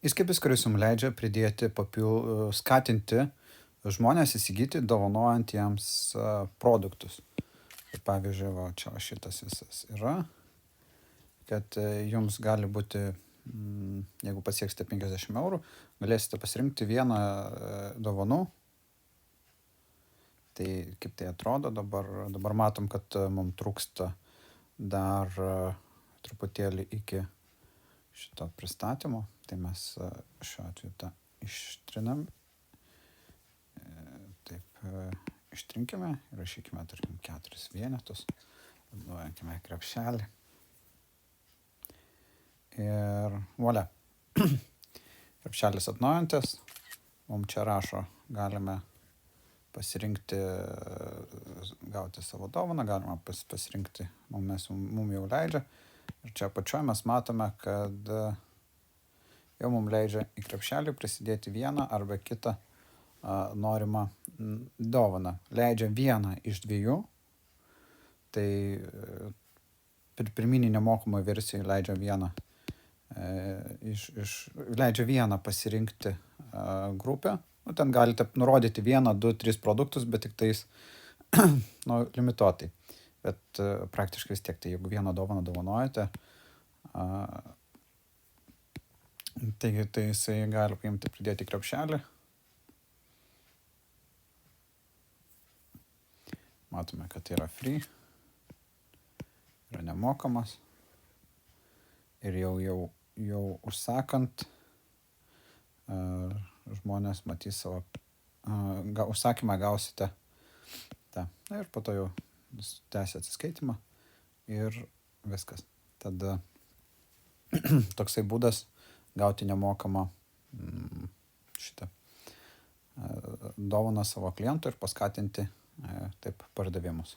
Įskiepis, kuris jums leidžia skatinti žmonės įsigyti dovanojant jiems produktus. Tai pavyzdžiui, čia šitas visas yra, kad jums gali būti, jeigu pasieksite 50 eurų, galėsite pasirinkti vieną dovanų. Tai kaip tai atrodo, dabar matom, kad mums trūksta dar truputėlį iki šito pristatymo. Tai mes šiuo atveju tą ištrinam. Taip, ištrinkime, rašykime, tarkim, 4 vienetus, nuojame krepšelį. Ir volia. Krepšelis atnaujintas, mums čia rašo, galime pasirinkti, gauti savo dovaną, galima pasirinkti, mums jau leidžia. Ir čia apačioje mes matome, kad jau mums leidžia į krepšelį prisidėti vieną arba kitą norimą dovaną. Leidžia vieną iš 2, tai pirminį nemokamą versiją leidžia leidžia vieną pasirinkti grupę. Ten galite nurodyti 1, 2, 3 produktus, bet tik tais limituotai. Bet praktiškai vis tiek, tai jeigu vieną dovaną dovanojate, tai jisai gali paimti, pridėti krepšelį. Matome, kad tai yra free, yra nemokamas. Ir jau užsakant, žmonės matys savo užsakymą, gausite tą. Ir po to jau tęsia atsiskaitimą ir viskas. Tada toksai būdas gauti nemokamą šitą dovaną savo klientui ir paskatinti taip pardavimus.